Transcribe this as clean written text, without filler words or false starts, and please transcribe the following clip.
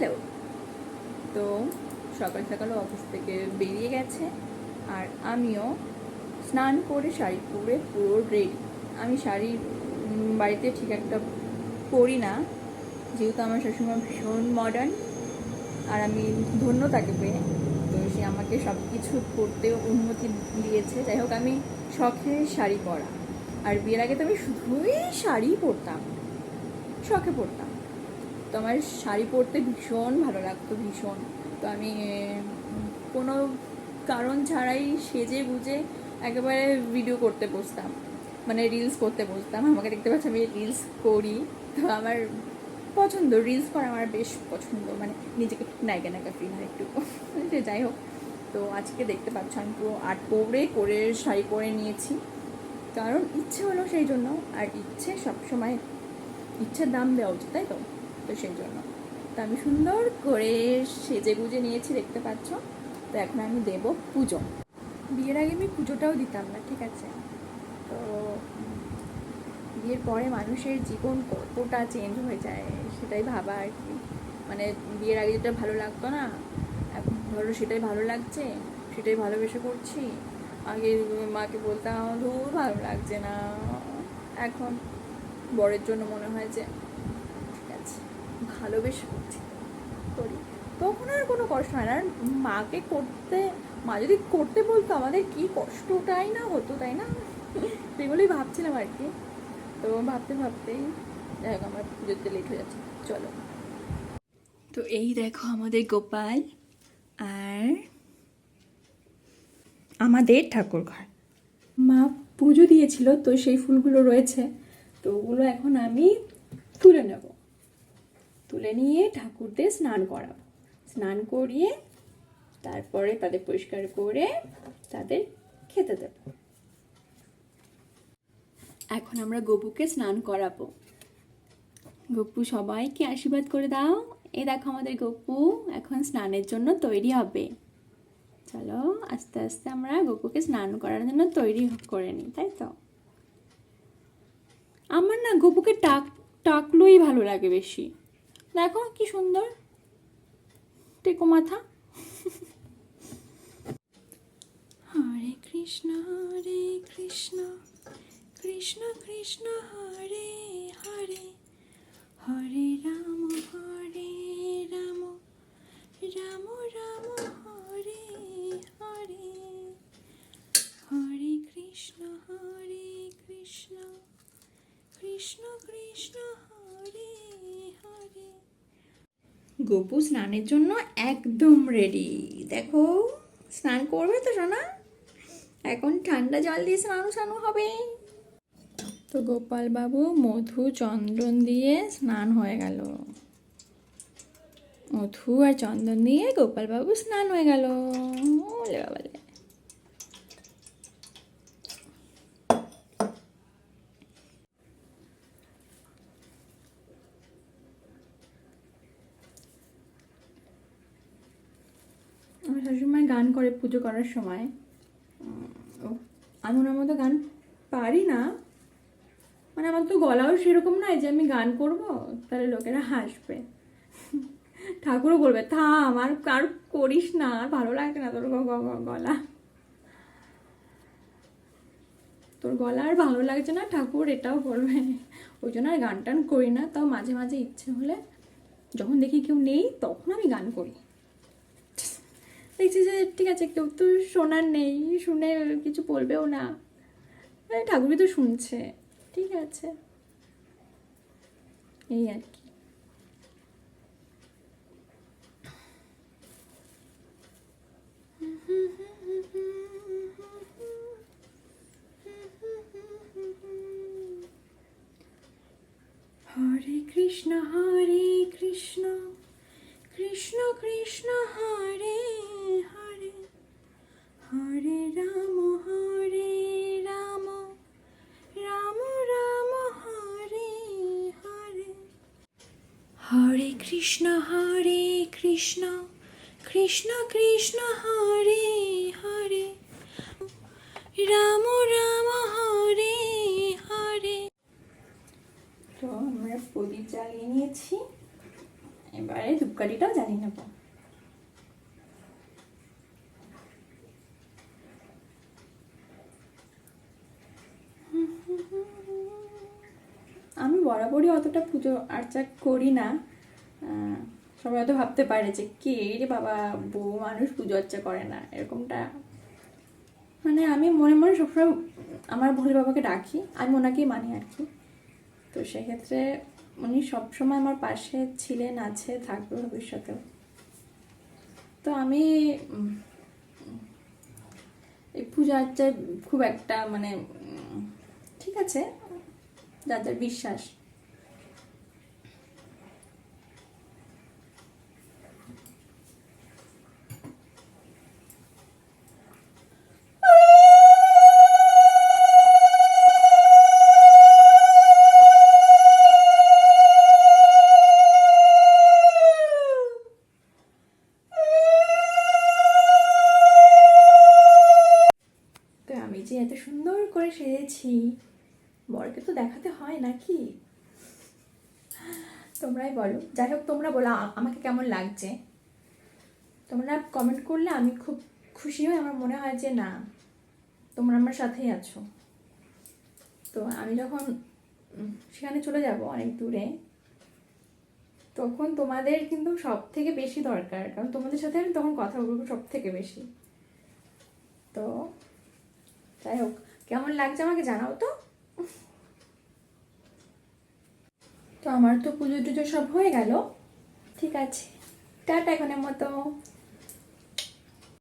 Hello. তো সকাল সকাল অফিস থেকে বেরিয়ে গেছে আর আমিও স্নান করে শাড়ি পরে পুরো রেডি। আমি শাড়ি বাড়িতে ঠিক একটা পরি না, যেহেতু আমার শাশুড়িমা ভীষণ মডার্ন আর আমি ধন্য তাকে পেয়ে। তো সে আমাকে সব কিছু করতে অনুমতি দিয়েছে। যাই হোক, আমি শখে শাড়ি পরা, আর বিয়ের আগে তো আমি শুধুই শাড়ি পরতাম, শখে পরতাম। তো আমার শাড়ি পরতে ভীষণ ভালো লাগতো, ভীষণ। তো আমি কোনো কারণ ছাড়াই সেজে গুজে একেবারে ভিডিও করতে বসতাম, মানে রিলস করতে বসতাম। আমাকে দেখতে পাচ্ছি আমি রিলস করি, তো আমার পছন্দ, রিলস করা আমার বেশ পছন্দ, মানে নিজেকে নায়িকা নায়িকা ফিল হয় একটু। সে যাই হোক, তো আজকে দেখতে পাচ্ছ আমি পুরো আর্ট করে শাড়ি পরে নিয়েছি, কারণ ইচ্ছে হলো সেই জন্য। আর ইচ্ছে সবসময় ইচ্ছের দাম দেওয়া উচিত, তাই তো? তো সেই জন্য তো আমি সুন্দর করে সেজে গুজে নিয়েছি, দেখতে পাচ্ছ। তো এখন আমি দেব পুজো। বিয়ের আগে আমি পুজোটাও দিতাম না, ঠিক আছে? তো বিয়ের পরে মানুষের জীবন কতটা চেঞ্জ হয়ে যায় সেটাই ভাবা আর কি। মানে বিয়ের আগে যেটা ভালো লাগতো না, এখন ধরো সেটাই ভালো লাগছে, সেটাই ভালোবেসে করছি। আগে মাকে বলতাম ধুর ভালো লাগছে না, এখন বরের জন্য মনে হয় যে ঠিক আছে, ভালোবেসে করছি, করি, তখন আর কোনো কষ্ট হয় না। আর মাকে করতে, মা যদি করতে বলতো আমাদের কি কষ্টটাই না হতো, তাই না? সেগুলোই ভাবছিলাম আর কি। তো ভাবতে ভাবতেই যাই হোক, আমার পুজোতে লেট হয়ে যাচ্ছে, চলো। তো এই দেখো আমাদের গোপাল আর আমাদের ঠাকুর ঘর। মা পুজো দিয়েছিল, তো সেই ফুলগুলো রয়েছে, তো ওগুলো এখন আমি তুলে নেব। তুলে নিয়ে ঠাকুরদের স্নান করাবো, স্নান করিয়ে তারপরে তাদের পরিষ্কার করে তাদের খেতে দেব। এখন আমরা গপুকে স্নান করাবো। গপু সবাইকে আশীর্বাদ করে দাও। এই দেখো আমাদের গপু এখন স্নানের জন্য তৈরি হবে। চলো আস্তে আস্তে আমরা গপুকে স্নান করার জন্য তৈরি করে নিই, তাই তো? আমার না গপুকে টাকলোই ভালো লাগে বেশি। দেখো কি সুন্দর টেকো মাথা। হরে কৃষ্ণ কৃষ্ণ কৃষ্ণ হরে হরে, হরে রাম রাম রাম হরে হরে, হরে কৃষ্ণ কৃষ্ণ কৃষ্ণ হরে হরে। গপু স্নানের জন্য একদম রেডি। দেখো স্নান করবে তো সোনা, এখন ঠান্ডা জল দিয়ে স্নান হবে। তো গোপাল বাবু মধু চন্দন দিয়ে স্নান হয়ে গেল। মধু আর চন্দন দিয়ে গোপাল বাবু স্নান হয়ে গেল। ওলে বাবালে। আমার শাশুড়িমা গান করে পুজো করার সময়। আমি ওনার মতো গান পারি না, মানে আমার তো গলাও সেরকম নয় যে আমি গান করব, তাহলে লোকেরা হাসবে। ঠাকুরও বলবে থাম আর করিস না, আর ভালো লাগে না তোর গলা, তোর গলা আর ভালো লাগছে না, ঠাকুর এটাও বলবে। ওই জন্য আর গান টান করি না। তাও মাঝে মাঝে ইচ্ছে হলে, যখন দেখি কেউ নেই তখন আমি গান করি। দেখছি যে ঠিক আছে কেউ তো শোনার নেই, শুনে কিছু বলবেও না, ঠাকুরই তো শুনছে, ঠিক আছে, এই আর কি। হরে কৃষ্ণ কৃষ্ণ কৃষ্ণ হরে হরে, হরে রাম রাম রাম হরে হরে, হরে কৃষ্ণ কৃষ্ণ কৃষ্ণ হরে হরে, রাম হরে হরে। তো আমরা প্রদীপ জ্বালিয়ে নিয়েছি, এবারে ধূপকাঠিটাও জ্বালিয়ে নেব। আমি বরাবরই অতটা পুজো আর্চা করি না। সবাই হয়তো ভাবতে পারে যে কে রে বাবা, বউ মানুষ পুজো আর্চা করে না, এরকমটা। মানে আমি মনে মনে সবসময় আমার ভোলে বাবাকে ডাকি, আমি ওনাকেই মানি আর কি। তো সেক্ষেত্রে উনি সবসময় আমার পাশে ছিলেন, আছে, থাকবে ভবিষ্যতেও। তো আমি এই পূজা আর্চায় খুব একটা মানে ঠিক আছে, যাদের বিশ্বাস। তো আমি যে এত সুন্দর করে সেজেছি, বরকে তো দেখাতে হয় নাকি? তোমরাই বলো। যাই হোক, তোমরা বলো আমাকে কেমন লাগছে। তোমরা কমেন্ট করলে আমি খুব খুশি হই, আমার মনে হয় যে না, তোমরা আমার সাথেই আছো। তো আমি যখন সেখানে চলে যাব অনেক দূরে, তখন তোমাদের কিন্তু সব থেকে বেশি দরকার, কারণ তোমাদের সাথে আমি তখন কথা বলবো সব থেকে বেশি। তো যাই হোক, কেমন লাগছে আমাকে জানাও তো। তো আমার তো পুজো টুজো সব হয়ে গেল, ঠিক আছে, টাটা এখনের মতো।